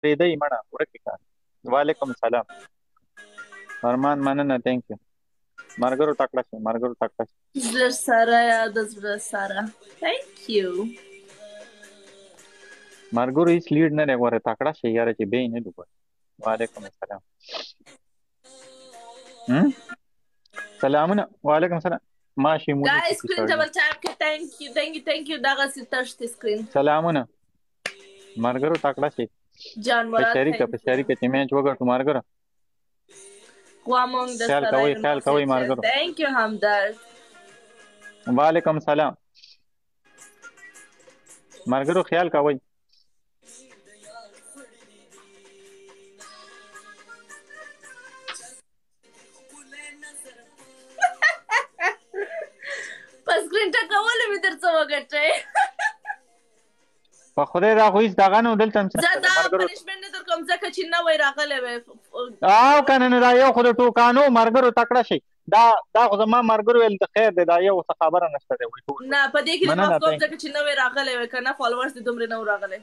پرېږدئ مړه ورکې کا. وعلیکم سلام فرمان مننه تhank you ملګرو تکړه شئ ملګرو تکړه شئ. زړه سره یا د زړه سره thank you ملګرو هیڅ لیډ نه دی غوره تکړه شئ یاره چې بیا یې نه ډوبوئ. وعلیکم السلام سلامونه وعلیکم السلام ماشي مو guys screen double tap کې thank you دغسې تشتې screen سلامونه ملګرو تکړه شئ. جان په مراد شریکه چې میچ وګټو ملګرو غوامونږ د خیال کوئ ملګرو. thank you همدرد وعلیکم سلام ملګرو خیال کوئ. په سکرین ټکولو مې در څه وګټئ په خدای دا خو هېڅ دغه نه و دلته هم زه دا پنشمنټ نه در کوم ځکه چې نوی راغلی وی او که نه دا یو خو د ټوکانو ملګرو تکړه شئ. دا خو زما ملګرو ویل د خیر دی دا یو څه خبره نشته دی نه په دې کې دې معاف کوم ځکه چې نوی راغلی وی که نه فالوورز دې دومره نه و راغلی.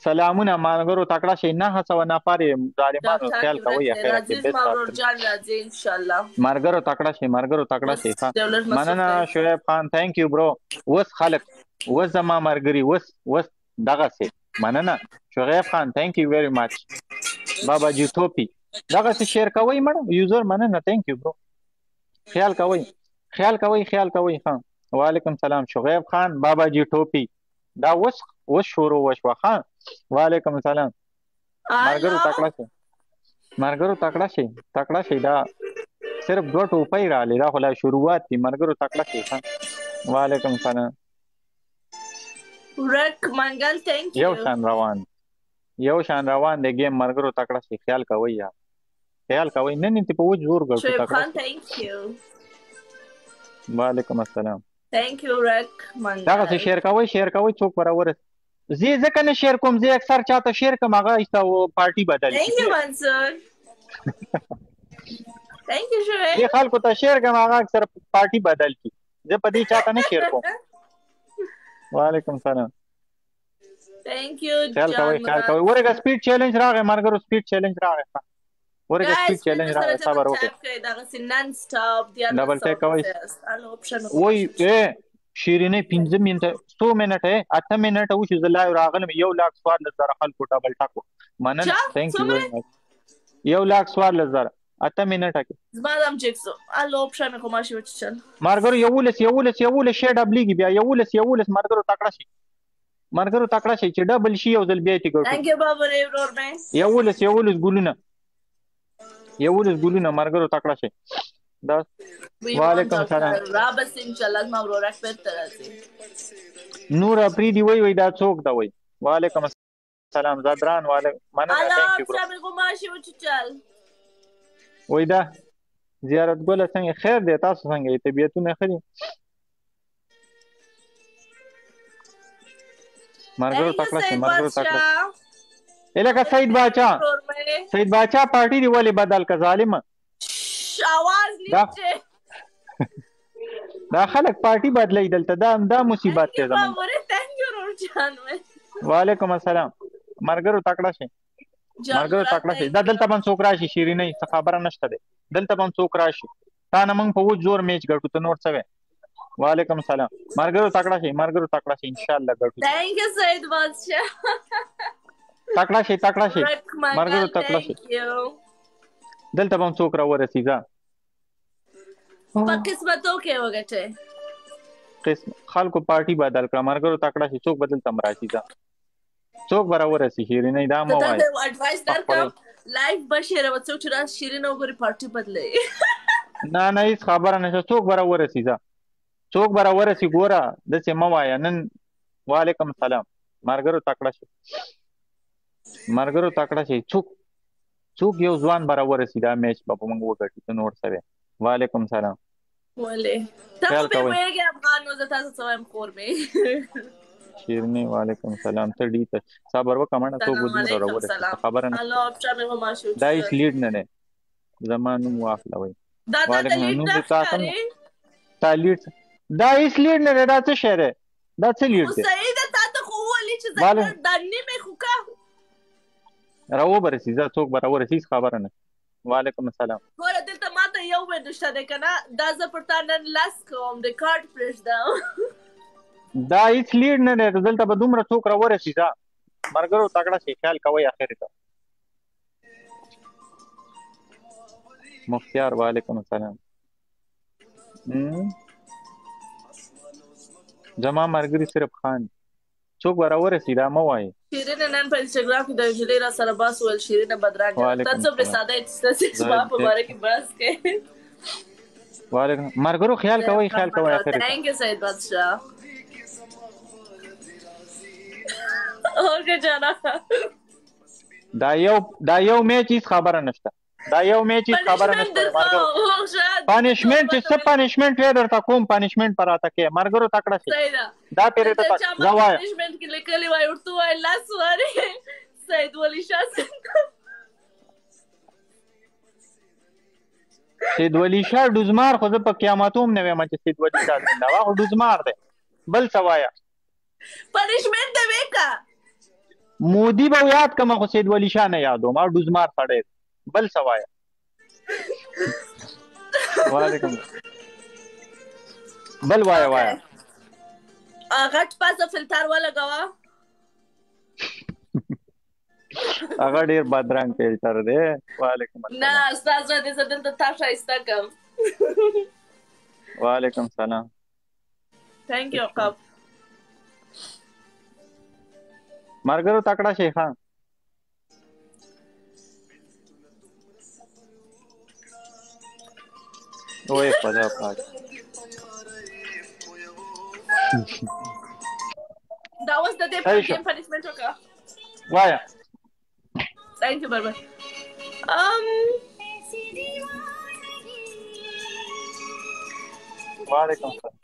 سلامونه ملګرو تکړه شئ 900 نفر ظالمانو خیال کوئ عزیز مورور جان راځي انشاءالله ملګرو تکړه شئ ملګرو تکړه شئ. مننه شعیب خان تhank you برو. اوس خلک اوس زما ملګري اوس دغسې مننه شعیب خان thank you very much بابا جی ټوپي دغسې شیر کوئ مړه یوزر مننه thank you برو. خیال کوئ ها. وعلیکم سلام شعیب خان بابا جی ټوپي دا اوس شروع وشوه ها. وعلیکم سلام ملګرو تکړه شئ دا صرف 2 ټوپۍ راغلې دا خو لا شروعات دي ملګرو تکړه شئ ها. وعلیکم سلام رک منګل thank you یو شان روان دی گیم ملګرو تکړه شئ خیال کوئ یا خیال کوئ نه نه په وجه زور ګرځو شعیب خان thank you وعلیکم السلام thank you رک منګل دغسې شیر کوئ څوک به راورسي. زه ځکه نه شیر کوم زه اکثر چاته شیر کوم هغه ایسته پارټي بدل thank you منصور thank you شعیب زه خلکو ته شیر کوم هغه اکثر پارټي بدل کی زه په دې چاته نه شیر کوم. وعلیکم سلام thank you خیال کوئ ورګه سپیډ چیلنج راغی ملګرو سپیډ چیلنج راغی ورګه سپیډ چیلنج راغی صبر وکړئ دغسې نن سټاپ ډبل ټیک کوئ وای شیرینې 15 منټه 100 منټه 8 منټه وشو زه لایو راغلم 1,14,000 خلکو ډبل ټاک مننه thank you very much 1,14,000 8 منټه کې زما دم چیکسو الو اپشن مې کوماشي وچل ملګرو 11 شی ډبلیږي بیا 11 ملګرو تکړه شي چې ډبل شي یو ځل بیا یې ګټو. thank you بابا ورور مې 11 ګلونه ملګرو تکړه شي. دا وعلیکم سلام رابس انشاءالله زما ورور اکبر راځي نور افریدي وای دا څوک دا وای. وعلیکم السلام زدران مننه thank you الو اپشن مې کوماشي وچل وای دا زیارت ګل څنګه خیر دی تاسو څنګه طبیعتونه ښه دي ملګرو تکړه شئ الکه سید باچا پارټي دی ولې بدل که ظالمه आवाज نیچه دا خلک پارټي بدلای دلته دا مصیبت دی زمون. وعلیکم السلام ملګرو تکړه شئ دا دلته باندې څوک راشي شیرینې څه خبره نشته دی دلته باندې څوک راشي تا نه موږ په وجه زور میچ ګټو ته نور څه وی. وعلیکم السلام ملګرو تکړه شئ ان شاء الله ګټو. thank you سید بادشاہ تکړه شئ ملګرو تکړه شئ دلته باندې څوک راورسیږه په قسمتو کې وګټئ خلکو پارټي بدل کړه ملګرو تکړه شئ څوک بدل تم راشي څوک به راورسي شیرینې دا مو وایي اډوایس درکړم لایف به شیر وڅو چې راز شیرینه وګوري پارټي بدلې نه هیڅ خبره نشته څوک به راورسي ګوره داسې مه وایه نن. وعلیکم السلام ملګرو تکړه شئ څوک یو ځوان به راورسي دا میچ به موږ وګټو ته نور څه وی. وعلیکم سلام ولې تاسو به وایي افغان نو زه تاسو څه وایم خور مې شیرینې وعلیکم سلام ته ډی ته صبر وکړه مړه څوک به راورسي خبره نه الله اپشن مې کوماشي دا هیڅ لیډ نه دی زما نوم واخله وای. وعلیکم تا لیډ دا هیڅ لیډ نه دی دا څه شی دی دا څه لیډ دی صحیح ده تا ته خو ولې چې زه دا نیمه خو کا راوبرسي زه څوک به راورسي خبره نه. وعلیکم السلام. ګوره دلته ماته یو منټ شته دی که نه دا زه پر تا نن لاس کوم د کارډ پرېږدم دا هیڅ لیډ نه دی دلته به دومره څوک راورسي ځه ملګرو تکړه شئ خیال کوئ اخر ته. مختیار وعلیکم السلام. زما ملګري صرف خان څوک به راورسي دا مه وایي. شیرینه نن په انسټاګرام کې د یو نجلۍ را سره بحث وویل شیرینه بدرنګه تا څومره ساده یې ستاسې زما په باره کې بحث کوې. وعلیکم ملګرو خیال کوئ خیال کوئ اخر ته. تھینک یو سید بادشاه. اوکے جانا دا یو میچ هیڅ خبره نشته. دا یو میچ هیڅ خبره نشته ملګرو. پنشمنټ چې څه پنشمنټ یې درته کوم پنشمنټ پر راته کې ملګرو تکړه شئ. دا پیرې ته زه وایم پنشمنټ کې لیکلي وای ورته وای لاس وارې سید ولی شاه سید ولی شاه ډوزمار خو زه په قیامتو هم نه وایم چې سید ولی شاه زنده وه خو ډوزمار دی بل څه وایه پنشمنټ دی ویکه مودي به یاد کړم خو سید ولی شاه نه یادوم او ډوزمار سړی بل څه وایه. وعلیکم بل وایه غټ پاسه فلټر ولګوه هغه ډېر بدرنګ فلټر دی. وعلیکم السلام. نه استاد دې زه دلته تا ښایسته کړم. وعلیکم السلام. تھینک یو عقاب. ملګرو تکړه شئ ښه. اوه خدا پاک دا اوس د دې پنشمنټ وکړه وایه. تھینک یو برابر. وعلیکم السلام.